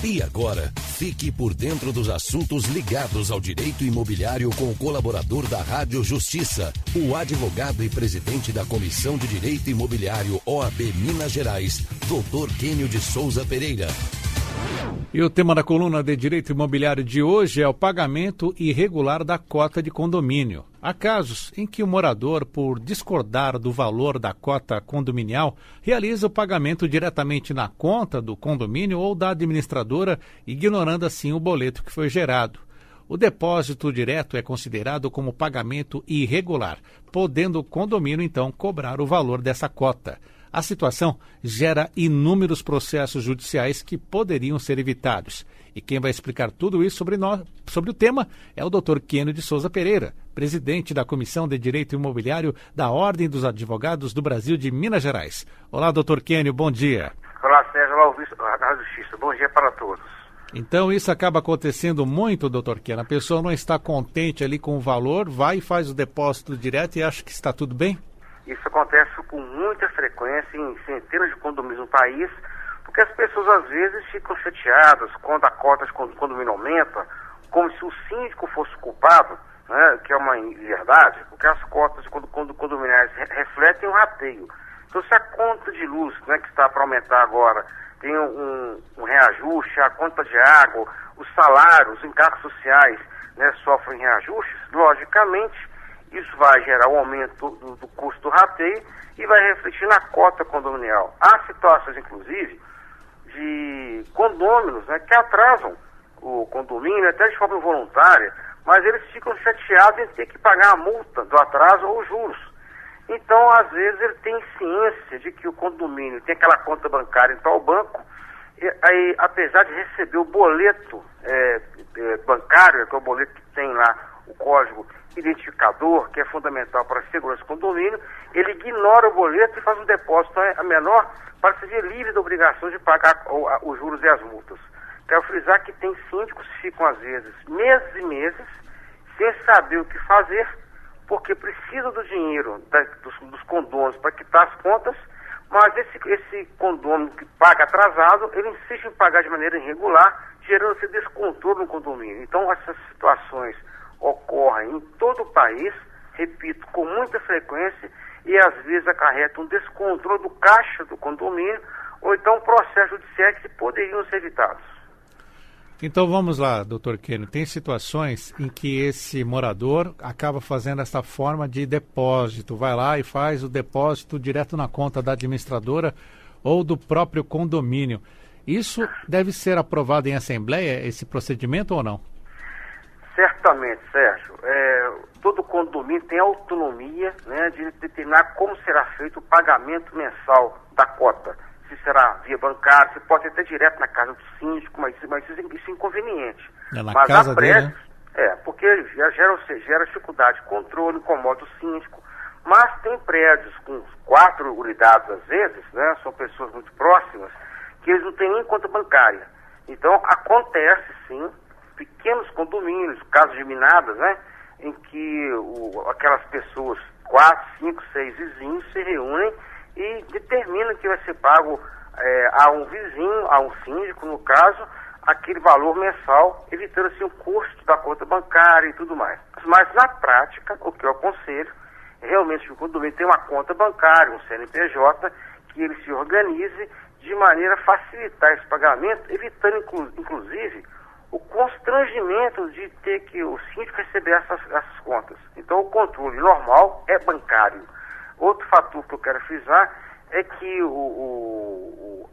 E agora, fique por dentro dos assuntos ligados ao direito imobiliário com o colaborador da Rádio Justiça, o advogado e presidente da Comissão de Direito Imobiliário OAB Minas Gerais, Dr. Quênio de Souza Pereira. E o tema da coluna de Direito Imobiliário de hoje é o pagamento irregular da cota de condomínio. Há casos em que o morador, por discordar do valor da cota condominial, realiza o pagamento diretamente na conta do condomínio ou da administradora, ignorando assim o boleto que foi gerado. O depósito direto é considerado como pagamento irregular, podendo o condomínio, então, cobrar o valor dessa cota. A situação gera inúmeros processos judiciais que poderiam ser evitados. E quem vai explicar tudo isso sobre o tema é o Dr. Quênio de Souza Pereira, presidente da Comissão de Direito Imobiliário da Ordem dos Advogados do Brasil de Minas Gerais. Olá, Dr. Quênio, bom dia. Olá, Sérgio. Olá, ouvinte da Justiça. Bom dia para todos. Então, isso acaba acontecendo muito, Dr. Quênio. A pessoa não está contente ali com o valor, vai e faz o depósito direto e acha que está tudo bem? Isso acontece com muita frequência em centenas de condomínios no país, porque as pessoas às vezes ficam chateadas quando a cota de condomínio aumenta, como se o síndico fosse culpado, né, que é uma inverdade, porque as cotas de condominiais refletem um rateio. Então, se a conta de luz, né, que está para aumentar agora, tem um reajuste, a conta de água, os salários, os encargos sociais, né, sofrem reajustes, logicamente, isso vai gerar um aumento do custo do rateio e vai refletir na cota condominial. Há situações, inclusive, de condôminos, né, que atrasam o condomínio até de forma involuntária, mas eles ficam chateados em ter que pagar a multa do atraso ou os juros. Então, às vezes, ele tem ciência de que o condomínio tem aquela conta bancária em tal banco, e aí, apesar de receber o boleto bancário, que é o boleto que tem lá o código identificador, que é fundamental para a segurança do condomínio, ele ignora o boleto e faz um depósito a menor para se ver livre da obrigação de pagar os juros e as multas. Quero frisar que tem síndicos que ficam, às vezes, meses e meses, sem saber o que fazer, porque precisam do dinheiro dos condôminos para quitar as contas, mas esse condômino que paga atrasado, ele insiste em pagar de maneira irregular, gerando esse descontrole no condomínio. Então, essas situações ocorrem em todo o país, repito, com muita frequência, e às vezes acarreta um descontrole do caixa do condomínio, ou então processos judiciais que poderiam ser evitados. Então vamos lá, doutor Quênio. Tem situações em que esse morador acaba fazendo essa forma de depósito, vai lá e faz o depósito direto na conta da administradora ou do próprio condomínio. Isso deve ser aprovado em assembleia, esse procedimento ou não? Certamente, Sérgio. Todo condomínio tem autonomia, né, de determinar como será feito o pagamento mensal da cota. Se será via bancária, se pode ser até direto na casa do síndico, mas isso é inconveniente. Na mas casa há prédios, dele, né? Porque gera dificuldade de controle, incomoda o síndico. Mas tem prédios com 4 unidades, às vezes, né, são pessoas muito próximas, que eles não têm nem conta bancária. Então, acontece, sim, pequenos condomínios, casos de minadas, né, em que aquelas pessoas, 4, 5, 6 vizinhos, se reúnem e determinam que vai ser pago a um vizinho, a um síndico, no caso, aquele valor mensal, evitando assim o custo da conta bancária e tudo mais. Mas, na prática, o que eu aconselho, realmente o condomínio tem uma conta bancária, um CNPJ, que ele se organize de maneira a facilitar esse pagamento, evitando, inclusive, o constrangimento de ter que o síndico receber essas contas. Então, o controle normal é bancário. Outro fator que eu quero frisar é que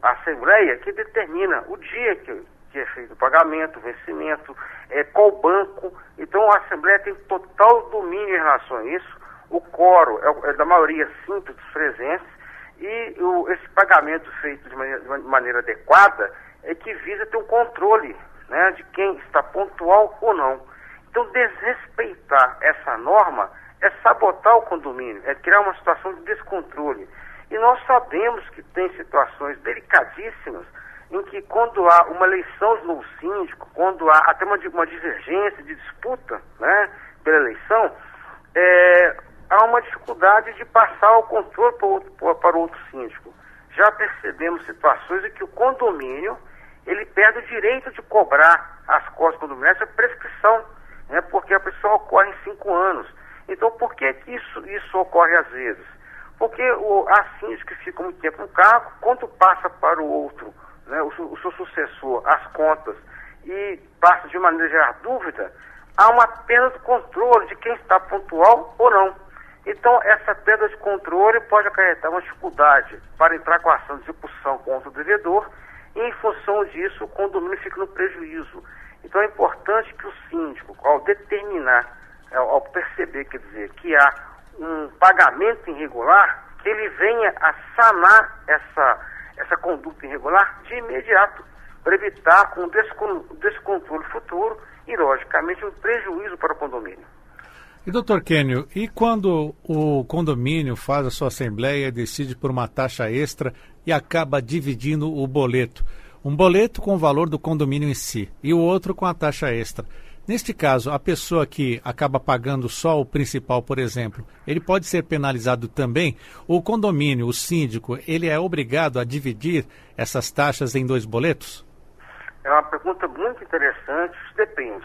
a Assembleia que determina o dia que é feito o pagamento, o vencimento, qual banco. Então, a Assembleia tem total domínio em relação a isso. O quórum é da maioria simples dos presentes e esse pagamento feito de maneira adequada é que visa ter um controle, né, de quem está pontual ou não. Então, desrespeitar essa norma é sabotar o condomínio, é criar uma situação de descontrole. E nós sabemos que tem situações delicadíssimas em que quando há uma eleição de novo síndico, quando há até uma divergência, de disputa, né, pela eleição, há uma dificuldade de passar o controle para outro síndico. Já percebemos situações em que o condomínio ele perde o direito de cobrar as cotas condominiais, essa prescrição, né, porque a pessoa ocorre em 5 anos. Então, por que isso ocorre às vezes? Porque há síndicos que ficam muito tempo no cargo, quando passa para o outro, né, o seu sucessor, as contas, e passa de maneira a gerar dúvida, há uma perda de controle de quem está pontual ou não. Então, essa perda de controle pode acarretar uma dificuldade para entrar com a ação de execução contra o devedor, e em função disso o condomínio fica no prejuízo. Então, é importante que o síndico, ao determinar, ao perceber, quer dizer, que há um pagamento irregular, que ele venha a sanar essa conduta irregular de imediato, para evitar um descontrole futuro e, logicamente, um prejuízo para o condomínio. E, doutor Kênio, e quando o condomínio faz a sua assembleia, decide por uma taxa extra e acaba dividindo o boleto? Um boleto com o valor do condomínio em si e o outro com a taxa extra. Neste caso, a pessoa que acaba pagando só o principal, por exemplo, ele pode ser penalizado também? O condomínio, o síndico, ele é obrigado a dividir essas taxas em 2 boletos? É uma pergunta muito interessante, isso depende.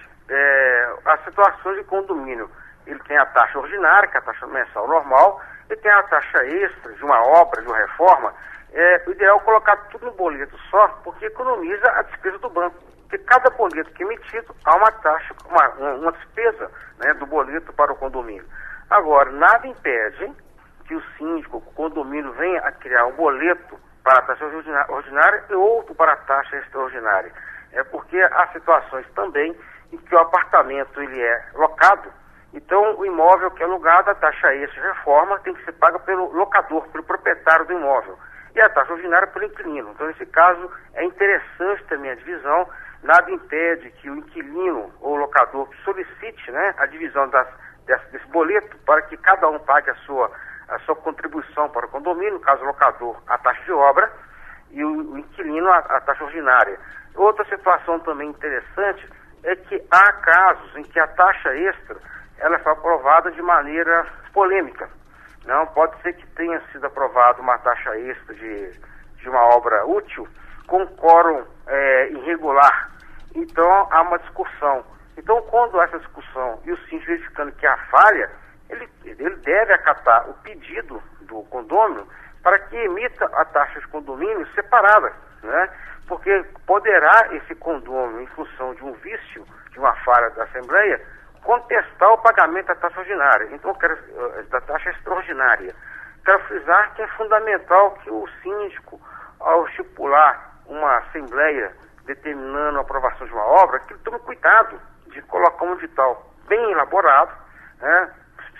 As situações de condomínio, ele tem a taxa ordinária, que é a taxa mensal normal, e tem a taxa extra de uma obra, de uma reforma. O ideal é colocar tudo no boleto só, porque economiza a despesa do banco. Porque cada boleto que é emitido, há uma taxa, uma despesa, né, do boleto para o condomínio. Agora, nada impede que o síndico, o condomínio, venha a criar um boleto para a taxa ordinária e outro para a taxa extraordinária. É porque há situações também em que o apartamento ele é locado, então o imóvel que é alugado, a taxa extra de reforma tem que ser paga pelo locador, pelo proprietário do imóvel, e a taxa ordinária pelo inquilino. Então, nesse caso, é interessante também a divisão. Nada impede que o inquilino ou o locador solicite, né, a divisão desse boleto para que cada um pague a sua contribuição para o condomínio, no caso o locador, a taxa de obra, e o inquilino a taxa ordinária. Outra situação também interessante é que há casos em que a taxa extra ela foi aprovada de maneira polêmica. Não, pode ser que tenha sido aprovada uma taxa extra de uma obra útil com quórum irregular. Então, há uma discussão. Então, quando há essa discussão e o síndico verificando que há falha, ele deve acatar o pedido do condômino para que emita a taxa de condomínio separada, né? Porque poderá esse condômino, em função de um vício, de uma falha da Assembleia, contestar o pagamento da taxa ordinária, então da taxa extraordinária. Quero frisar que é fundamental que o síndico, ao estipular uma Assembleia determinando a aprovação de uma obra, que ele tome cuidado de colocar um edital bem elaborado, né,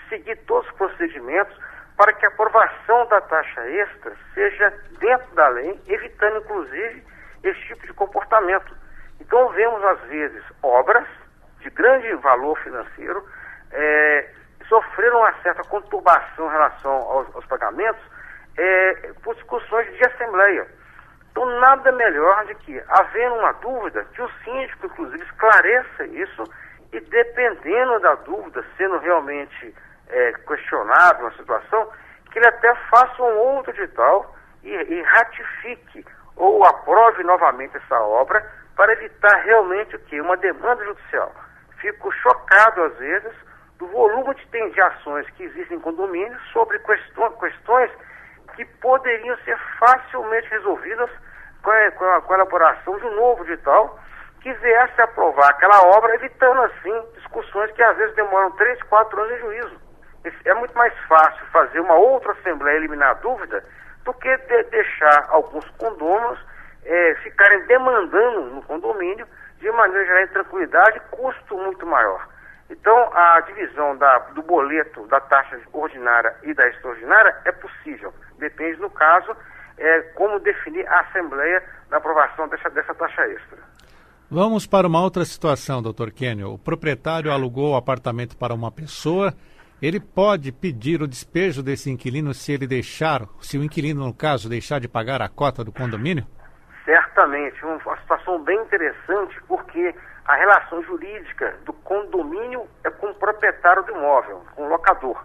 seguir todos os procedimentos para que a aprovação da taxa extra seja dentro da lei, evitando inclusive esse tipo de comportamento. Então vemos às vezes obras de grande valor financeiro sofreram uma certa conturbação em relação aos pagamentos por discussões de Assembleia. Então nada melhor de que, havendo uma dúvida, que o síndico inclusive esclareça isso e, dependendo da dúvida, sendo realmente questionável uma situação, que ele até faça um outro edital e ratifique ou aprove novamente essa obra para evitar realmente o quê? Uma demanda judicial. Fico chocado, às vezes, do volume de ações que existem em condomínios sobre questões que poderiam ser facilmente resolvidas com a elaboração de um novo edital que viesse a aprovar aquela obra, evitando, assim, discussões que às vezes demoram 3, 4 anos em juízo. É muito mais fácil fazer uma outra Assembleia eliminar a dúvida do que deixar alguns condôminos ficarem demandando no condomínio de maneira a gerar intranquilidade e custo muito maior. Então, a divisão do boleto, da taxa ordinária e da extraordinária é possível. Depende, no caso, como definir a Assembleia na aprovação dessa taxa extra. Vamos para uma outra situação, doutor Kênio. O proprietário alugou o apartamento para uma pessoa. Ele pode pedir o despejo desse inquilino se o inquilino, no caso, deixar de pagar a cota do condomínio? Certamente. Uma situação bem interessante, porque a relação jurídica do condomínio é com o proprietário do imóvel, com o locador,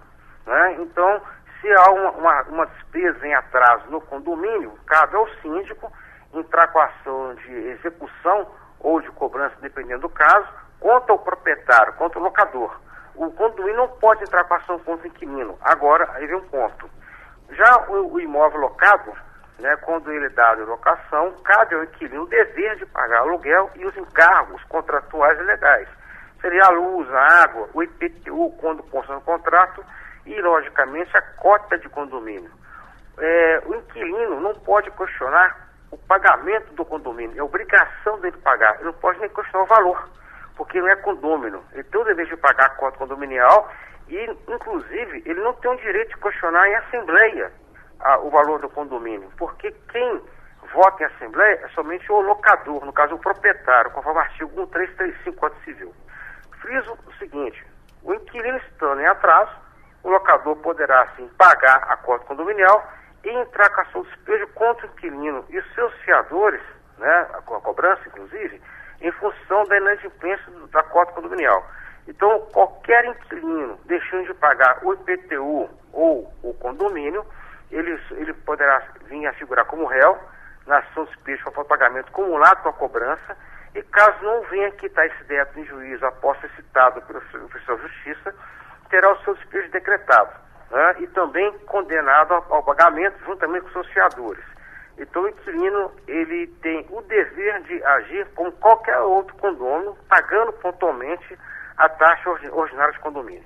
né? Então, se há uma despesa em atraso no condomínio, cabe ao síndico entrar com a ação de execução ou de cobrança, dependendo do caso, contra o proprietário, contra o locador. O condomínio não pode entrar com ação contra o inquilino. Agora, aí vem um ponto. Já o imóvel locado, né, quando ele é dado em locação, cabe ao inquilino o dever de pagar aluguel e os encargos contratuais e legais. Seria a luz, a água, o IPTU, quando consta no contrato, e, logicamente, a cota de condomínio. O inquilino não pode questionar o pagamento do condomínio, é obrigação dele pagar. Ele não pode nem questionar o valor, porque não é condômino. Ele tem o dever de pagar a cota condominial e, inclusive, ele não tem o direito de questionar em assembleia o valor do condomínio, porque quem vota em assembleia é somente o locador, no caso o proprietário, conforme o artigo 1335 do Código Civil. Friso o seguinte: o inquilino estando em atraso, o locador poderá, assim, pagar a cota condominial e entrar com ação de despejo contra o inquilino e os seus fiadores, né, com a cobrança, inclusive, em função da inadimplência da cota condominial. Então, qualquer inquilino deixando de pagar o IPTU ou o condomínio, ele poderá vir a figurar como réu na ação de despejo para pagamento acumulado com a cobrança, e caso não venha quitar esse débito em juízo após ser citado pelo oficial de justiça, terá o seu despejo decretado, né, e também condenado ao pagamento juntamente com seus fiadores. Então o inquilino, ele tem o dever de agir como qualquer outro condômino, pagando pontualmente a taxa ordinária de condomínio.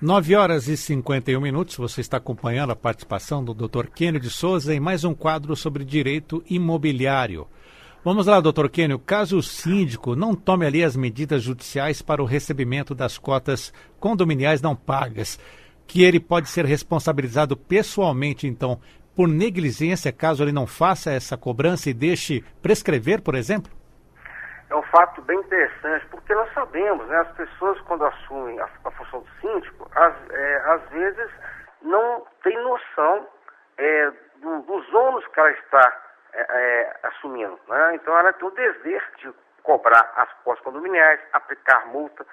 9h51, você está acompanhando a participação do Dr. Quênio de Souza em mais um quadro sobre direito imobiliário. Vamos lá, doutor Quênio, caso o síndico não tome ali as medidas judiciais para o recebimento das cotas condominiais não pagas, que ele pode ser responsabilizado pessoalmente, então, por negligência, caso ele não faça essa cobrança e deixe prescrever, por exemplo? É um fato bem interessante, porque nós sabemos, né, as pessoas quando assumem a função do síndico, às vezes não têm noção dos ônus que ela está assumindo, né? Então ela tem o dever de cobrar as cotas condominiais, aplicar multa.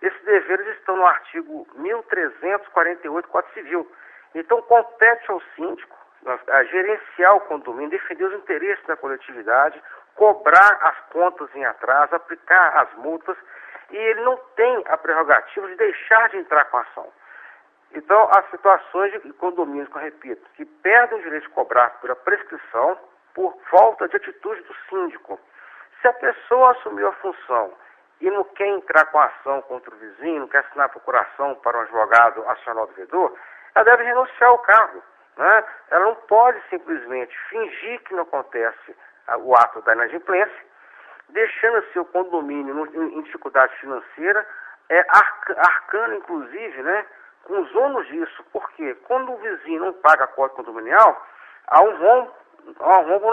Esses deveres estão no artigo 1348 do Código Civil. Então compete ao síndico a gerenciar o condomínio, defender os interesses da coletividade, cobrar as contas em atraso, aplicar as multas, e ele não tem a prerrogativa de deixar de entrar com a ação. Então, as situações de condomínios, que eu repito, que perdem o direito de cobrar pela prescrição por falta de atitude do síndico. Se a pessoa assumiu a função e não quer entrar com a ação contra o vizinho, não quer assinar a procuração para um advogado acionar o devedor, ela deve renunciar ao cargo, né? Ela não pode simplesmente fingir que não acontece o ato da inadimplência, deixando seu condomínio em dificuldade financeira, arcando inclusive, né, com os ônus disso, porque quando o vizinho não paga a cota condominial, há um rombo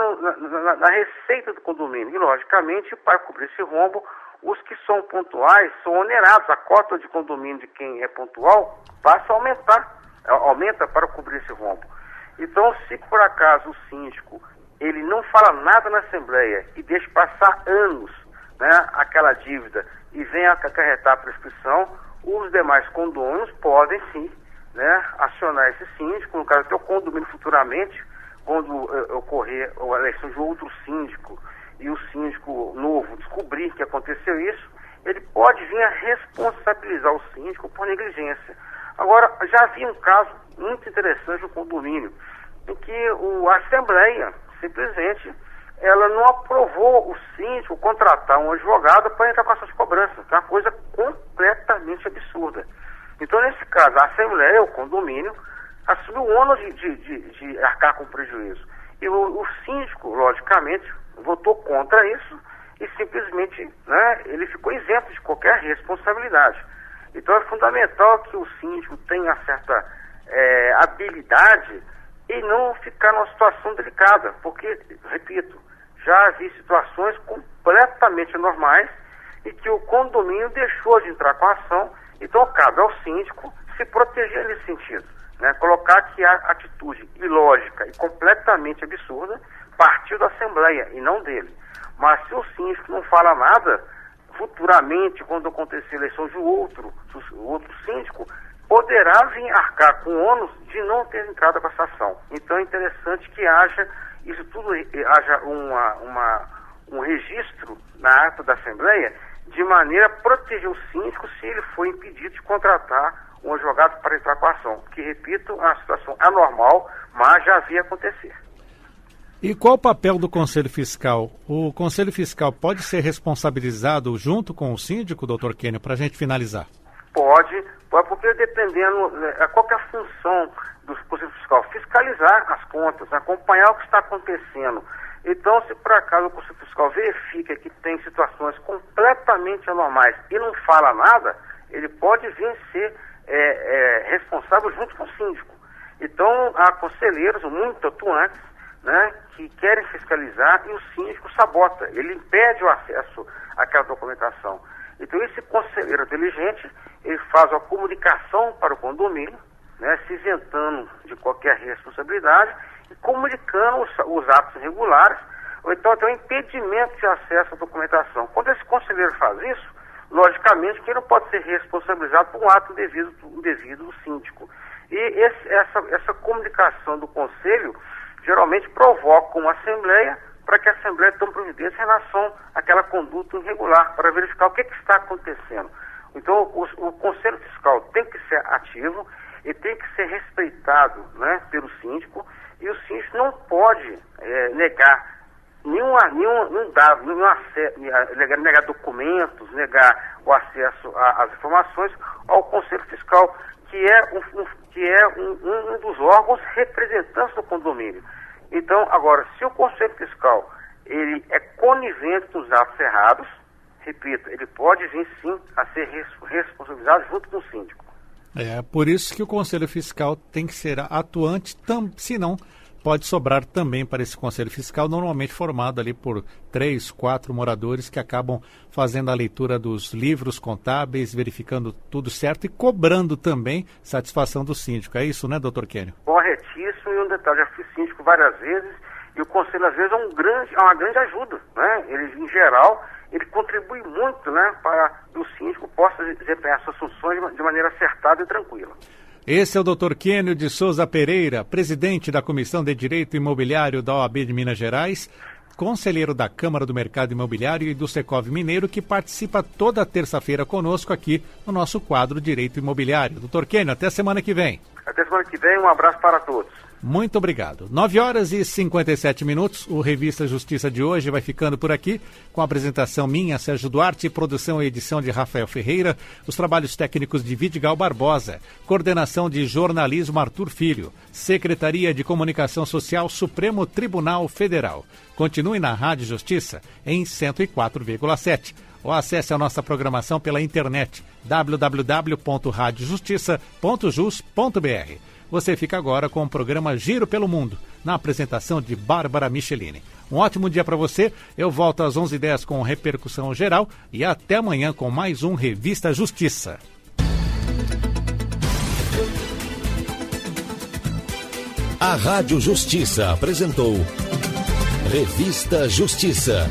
na receita do condomínio, e logicamente, para cobrir esse rombo, os que são pontuais são onerados. A cota de condomínio de quem é pontual passa a aumenta para cobrir esse rombo. Então, se por acaso o síndico ele não fala nada na Assembleia e deixa passar anos, né, aquela dívida e vem a acarretar a prescrição, os demais condôminos podem sim, né, acionar esse síndico, no caso do condomínio futuramente, quando ocorrer a eleição de outro síndico e o síndico novo descobrir que aconteceu isso, ele pode vir a responsabilizar o síndico por negligência. Agora, já vi um caso muito interessante no condomínio, em que a Assembleia, simplesmente, ela não aprovou o síndico contratar um advogado para entrar com ação de cobrança, que é uma coisa completamente absurda. Então, nesse caso, a Assembleia, o condomínio, assumiu o ônus de arcar com prejuízo. E o síndico, logicamente, votou contra isso e simplesmente, né, ele ficou isento de qualquer responsabilidade. Então é fundamental que o síndico tenha certa habilidade e não ficar numa situação delicada, porque, repito, já vi situações completamente anormais e que o condomínio deixou de entrar com a ação, então cabe ao síndico se proteger nesse sentido, né? Colocar que a atitude ilógica e completamente absurda partiu da Assembleia e não dele. Mas se o síndico não fala nada, futuramente, quando acontecer a eleição de outro síndico, poderá vir arcar com o ônus de não ter entrado com essa ação. Então é interessante que haja isso tudo haja um registro na ata da Assembleia, de maneira a proteger o síndico se ele for impedido de contratar um advogado para entrar com a ação. Que, repito, é uma situação anormal, mas já havia acontecer. E qual o papel do Conselho Fiscal? O Conselho Fiscal pode ser responsabilizado junto com o síndico, doutor Kênio, para a gente finalizar? Pode, porque dependendo, qual que é a função do Conselho Fiscal? Fiscalizar as contas, acompanhar o que está acontecendo. Então, se por acaso o Conselho Fiscal verifica que tem situações completamente anormais e não fala nada, ele pode vir ser responsável junto com o síndico. Então, há conselheiros muito atuantes, né, que querem fiscalizar e o síndico sabota, ele impede o acesso àquela documentação. Então, esse conselheiro diligente, ele faz a comunicação para o condomínio, né, se isentando de qualquer responsabilidade e comunicando os atos irregulares, ou então até o impedimento de acesso à documentação. Quando esse conselheiro faz isso, logicamente que ele não pode ser responsabilizado por um ato indevido do síndico. E essa comunicação do conselho geralmente provoca uma assembleia para que a assembleia tome providência em relação àquela conduta irregular, para verificar o que está acontecendo. Então, o Conselho Fiscal tem que ser ativo e tem que ser respeitado, né, pelo síndico, e o síndico não pode negar nenhum dado, negar documentos, negar o acesso às informações ao Conselho Fiscal, que é um dos órgãos representantes do condomínio. Então, agora, se o Conselho Fiscal ele é conivente com os atos errados, repito, ele pode vir sim a ser responsabilizado junto com o síndico. É por isso que o Conselho Fiscal tem que ser atuante, senão pode sobrar também para esse Conselho Fiscal, normalmente formado ali por 3, 4 moradores que acabam fazendo a leitura dos livros contábeis, verificando tudo certo e cobrando também satisfação do síndico. É isso, né, doutor Kênio? Corretíssimo, e um detalhe, já fui síndico várias vezes e o Conselho, às vezes, é uma grande ajuda, né? Ele, em geral, ele contribui muito, né, para que o síndico possa desempenhar suas funções de maneira acertada e tranquila. Esse é o Dr. Kênio de Souza Pereira, presidente da Comissão de Direito Imobiliário da OAB de Minas Gerais, conselheiro da Câmara do Mercado Imobiliário e do Secov Mineiro, que participa toda terça-feira conosco aqui no nosso quadro Direito Imobiliário. Dr. Kênio, até semana que vem. Até semana que vem, um abraço para todos. Muito obrigado. 9h57. O Revista Justiça de hoje vai ficando por aqui, com a apresentação minha, Sérgio Duarte, produção e edição de Rafael Ferreira, os trabalhos técnicos de Vidigal Barbosa, coordenação de jornalismo Arthur Filho, Secretaria de Comunicação Social, Supremo Tribunal Federal. Continue na Rádio Justiça em 104,7. Ou acesse a nossa programação pela internet www.radiojustiça.jus.br. Você fica agora com o programa Giro pelo Mundo, na apresentação de Bárbara Michelini. Um ótimo dia para você, eu volto às 11h10 com Repercussão Geral e até amanhã com mais um Revista Justiça. A Rádio Justiça apresentou Revista Justiça.